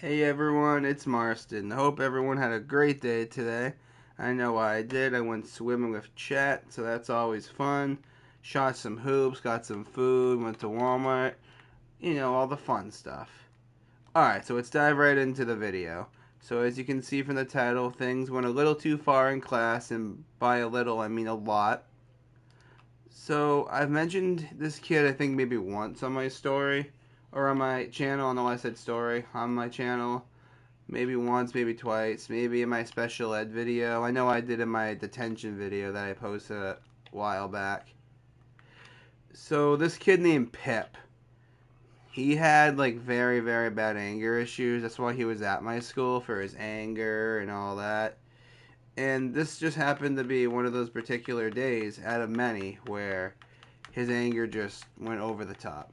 Hey everyone, it's Marston. Hope everyone had a great day today. I know I did. I went swimming with Chet, so that's always fun. Shot some hoops, got some food, went to Walmart. All the fun stuff. Alright, so let's dive right into the video. So as you can see from the title, things went a little too far in class, and by a little I mean a lot. So I've mentioned this kid I think maybe once on my story, or on my channel. I know I said story on my channel. Maybe once, maybe twice, maybe in my special ed video. I know I did in my detention video that I posted a while back. So this kid named Pip, he had like very, very bad anger issues. That's why he was at my school, for his anger and all that. And this just happened to be one of those particular days out of many where his anger just went over the top.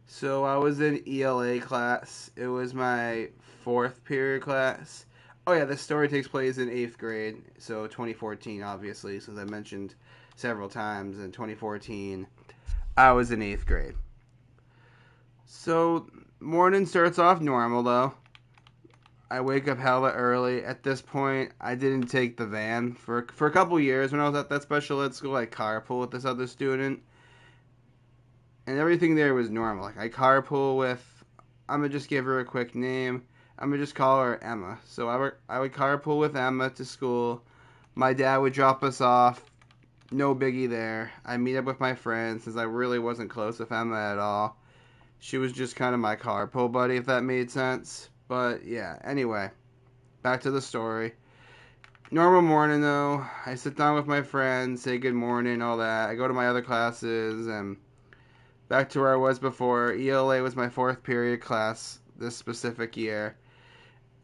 So I was in ELA class. It was my fourth period class. Oh yeah, this story takes place in 8th grade, so 2014 obviously, since I mentioned several times in 2014 I was in 8th grade. So morning starts off normal though. I wake up hella early. At this point, I didn't take the van for a couple years. When I was at that special ed school, I carpool with this other student, and everything there was normal. Like I carpool with, I'm gonna just give her a quick name. I'm gonna just call her Emma. So I would carpool with Emma to school. My dad would drop us off. No biggie there. I meet up with my friends since I really wasn't close with Emma at all. She was just kind of my carpool buddy, if that made sense. But yeah, anyway, back to the story. Normal morning though. I sit down with my friends, say good morning, all that. I go to my other classes and back to where I was before. ELA was my fourth period class this specific year.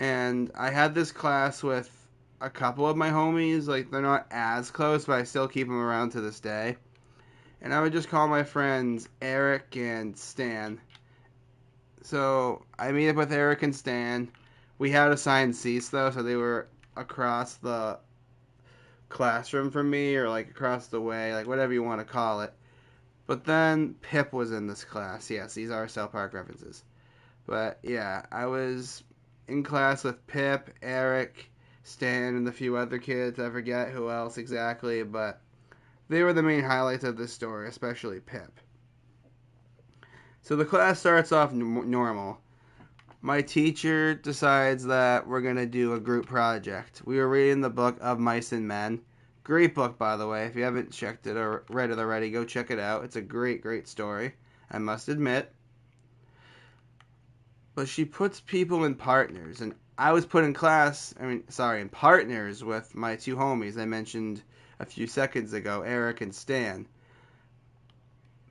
And I had this class with a couple of my homies. Like, they're not as close, but I still keep them around to this day. And I would just call my friends Eric and Stan. So I meet up with Eric and Stan. We had assigned seats, though, so they were across the classroom from me, or like across the way, like whatever you want to call it. But then Pip was in this class. Yes, these are South Park references. But yeah, I was in class with Pip, Eric, Stan, and a few other kids. I forget who else exactly, but they were the main highlights of this story, especially Pip. So the class starts off normal. My teacher decides that we're going to do a group project. We were reading the book Of Mice and Men. Great book, by the way. If you haven't checked it or read it already, go check it out. It's a great, great story, I must admit. But she puts people in partners, and I was put in in partners with my two homies I mentioned a few seconds ago, Eric and Stan.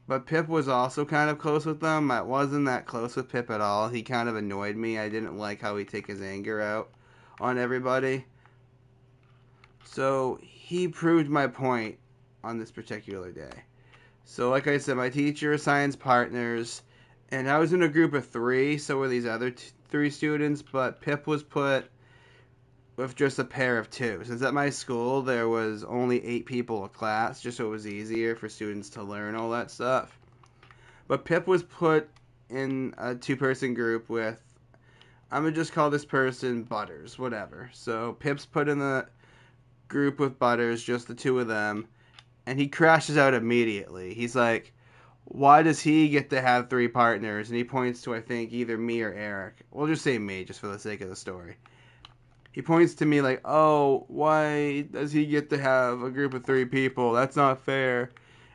But Pip was also kind of close with them. I wasn't that close with Pip at all. He kind of annoyed me. I didn't like how he'd take his anger out on everybody. So he proved my point on this particular day. So like I said, my teacher assigns partners, and I was in a group of three, so were these other three students, but Pip was put with just a pair of two. Since at my school there was only 8 people a class, just so it was easier for students to learn all that stuff. But Pip was put in a 2-person group with, I'm going to just call this person Butters, whatever. So Pip's put in the group with Butters, just the two of them, and he crashes out immediately. He's like, why does he get to have 3 partners? And he points to, I think, either me or Eric. We'll just say me, just for the sake of the story. He points to me like, oh, why does he get to have a group of 3 people? That's not fair.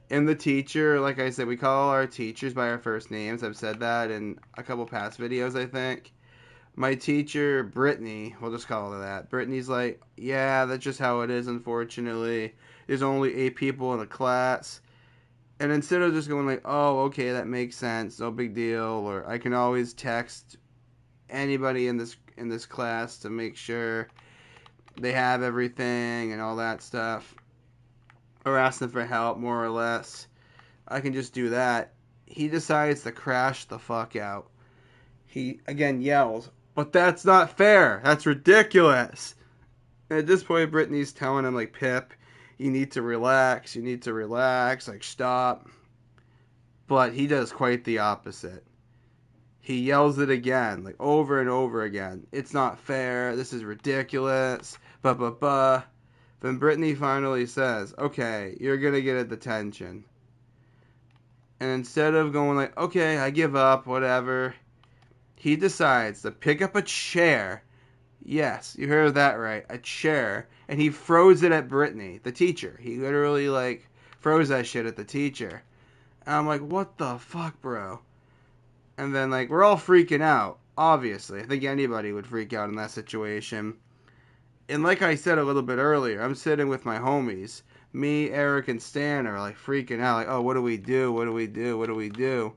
And the teacher, like I said, we call our teachers by our first names. I've said that in a couple past videos, I think. My teacher, Brittany, we'll just call her that. Brittany's like, yeah, that's just how it is, unfortunately. There's only 8 people in the class. And instead of just going like, oh, okay, that makes sense, no big deal, or I can always text anybody in this class to make sure they have everything and all that stuff, or ask them for help, more or less. I can just do that. He decides to crash the fuck out. He again yells, but that's not fair. That's ridiculous. And at this point, Brittany's telling him, like, Pip, you need to relax. You need to relax. Like, stop. But he does quite the opposite. He yells it again, like over and over again. It's not fair. This is ridiculous. Bah. Then Brittany finally says, okay, you're going to get a detention. And instead of going like, okay, I give up, whatever, he decides to pick up a chair. Yes, you heard that right. A chair. And he throws it at Brittany, the teacher. He literally, like, throws that shit at the teacher. And I'm like, what the fuck, bro? And then, like, we're all freaking out. Obviously. I think anybody would freak out in that situation. And like I said a little bit earlier, I'm sitting with my homies. Me, Eric, and Stan are, like, freaking out. Like, oh, what do we do? What do we do? What do we do?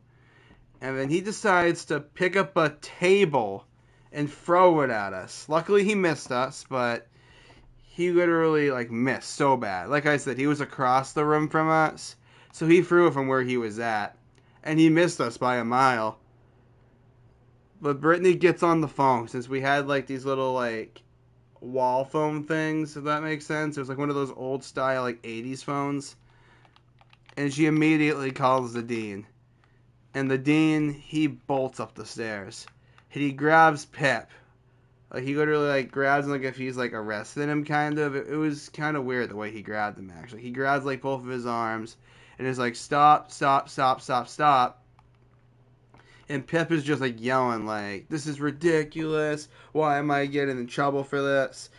And then he decides to pick up a table and throw it at us. Luckily, he missed us, but he literally, like, missed so bad. Like I said, he was across the room from us, so he threw it from where he was at. And he missed us by a mile. But Brittany gets on the phone, since we had, like, these little, like, wall phone things, if that makes sense. It was, like, one of those old-style, like, 80s phones. And she immediately calls the dean. And the dean, he bolts up the stairs. And he grabs Pip. Like, he literally, like, grabs him like if he's, like, arrested him, kind of. It was kind of weird the way he grabbed him, actually. He grabs, like, both of his arms and is like, stop. And Pip is just, like, yelling, like, this is ridiculous. Why am I getting in trouble for this?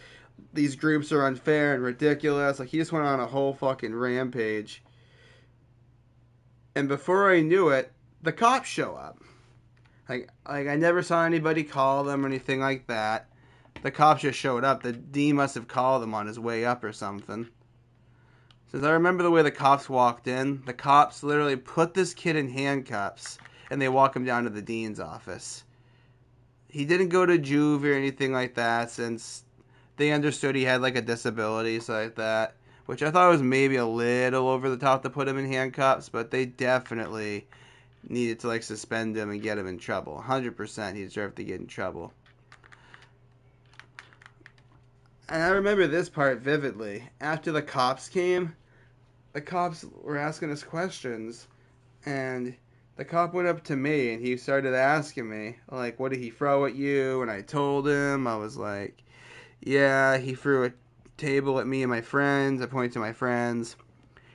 These groups are unfair and ridiculous. Like, he just went on a whole fucking rampage. And before I knew it, the cops show up. Like I never saw anybody call them or anything like that. The cops just showed up. The dean must have called them on his way up or something. Since I remember the way the cops walked in, the cops literally put this kid in handcuffs and they walk him down to the dean's office. He didn't go to juvie or anything like that, since they understood he had like a disability, so like that. Which I thought was maybe a little over the top to put him in handcuffs, but they definitely needed to like suspend him and get him in trouble. 100% he deserved to get in trouble. And I remember this part vividly. After the cops came, the cops were asking us questions, and the cop went up to me and he started asking me, like, what did he throw at you? And I told him, I was like, yeah, he threw a table at me and my friends. I pointed to my friends.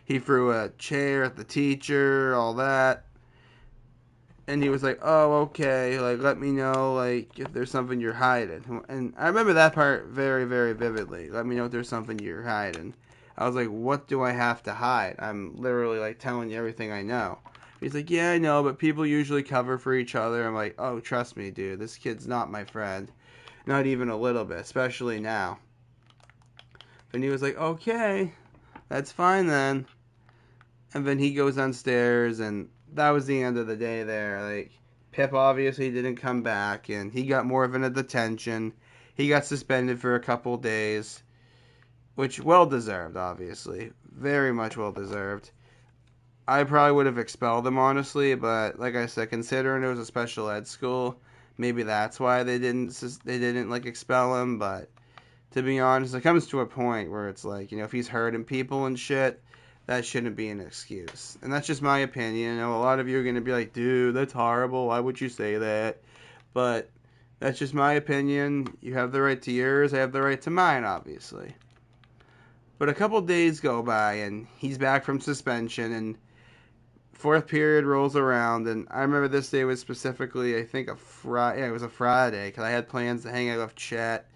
He threw a chair at the teacher, all that. And he was like, oh, okay, like, let me know, like, if there's something you're hiding. And I remember that part very, very vividly. Let me know if there's something you're hiding. I was like, what do I have to hide? I'm literally, like, telling you everything I know. He's like, yeah, I know, but people usually cover for each other. I'm like, oh, trust me, dude, this kid's not my friend. Not even a little bit, especially now. And he was like, okay, that's fine then. And then he goes downstairs, and that was the end of the day there. Like, Pip obviously didn't come back, and he got more of a detention. He got suspended for a couple days, which well deserved, obviously. Very much well deserved. I probably would have expelled him, honestly, but like I said, considering it was a special ed school, maybe that's why they didn't like expel him. But to be honest, it comes to a point where it's like, you know, if he's hurting people and shit, that shouldn't be an excuse. And that's just my opinion. I know a lot of you are going to be like, dude, that's horrible. Why would you say that? But that's just my opinion. You have the right to yours. I have the right to mine, obviously. But a couple days go by, and he's back from suspension, and fourth period rolls around. And I remember this day was specifically, I think, a Friday. Yeah, it was a Friday, because I had plans to hang out with Chet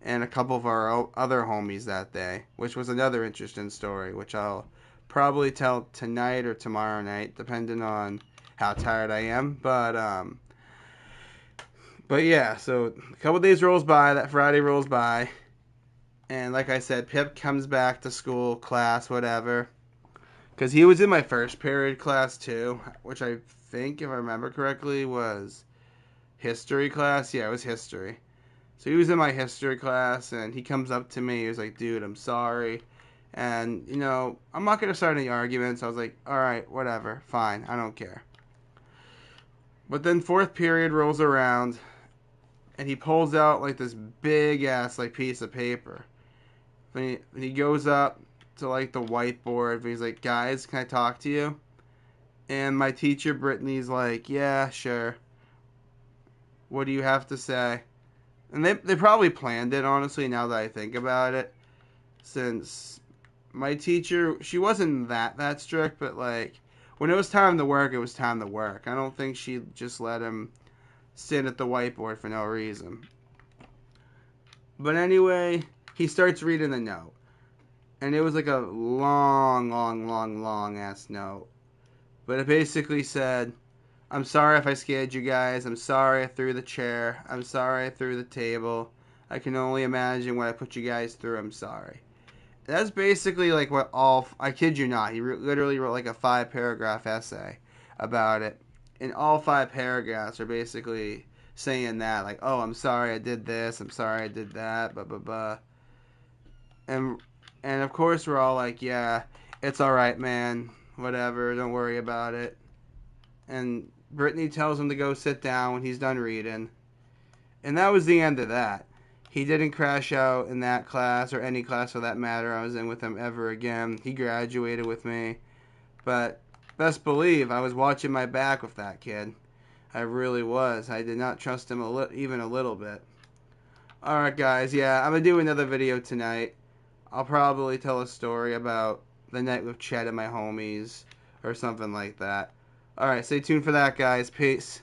and a couple of our other homies that day, which was another interesting story, which I'll probably tell tonight or tomorrow night, depending on how tired I am. But yeah, so a couple days rolls by, that Friday rolls by, and like I said, Pip comes back to school, class, whatever, because he was in my first period class too, which I think, if I remember correctly, was history class. Yeah, it was history. So he was in my history class, and he comes up to me, he was like, dude, I'm sorry. And, you know, I'm not going to start any arguments. I was like, all right, whatever, fine, I don't care. But then fourth period rolls around, and he pulls out, like, this big-ass, like, piece of paper. And he goes up to, like, the whiteboard, and he's like, guys, can I talk to you? And my teacher, Brittany's like, yeah, sure. What do you have to say? And they probably planned it, honestly, now that I think about it. Since my teacher, she wasn't that strict, but like when it was time to work, it was time to work. I don't think she just let him sit at the whiteboard for no reason. But anyway, he starts reading the note. And it was like a long ass note. But it basically said, I'm sorry if I scared you guys. I'm sorry I threw the chair. I'm sorry I threw the table. I can only imagine what I put you guys through. I'm sorry. That's basically like what all. I kid you not. He literally wrote like a 5 paragraph essay about it. And all 5 paragraphs are basically saying that. Like, oh, I'm sorry I did this. I'm sorry I did that. Blah, blah, blah. And, and of course, we're all like, yeah, it's alright, man. Whatever. Don't worry about it. And Brittany tells him to go sit down when he's done reading. And that was the end of that. He didn't crash out in that class or any class for that matter I was in with him ever again. He graduated with me. But best believe I was watching my back with that kid. I really was. I did not trust him even a little bit. Alright, guys. Yeah, I'm going to do another video tonight. I'll probably tell a story about the night with Chet and my homies or something like that. Alright, stay tuned for that, guys. Peace.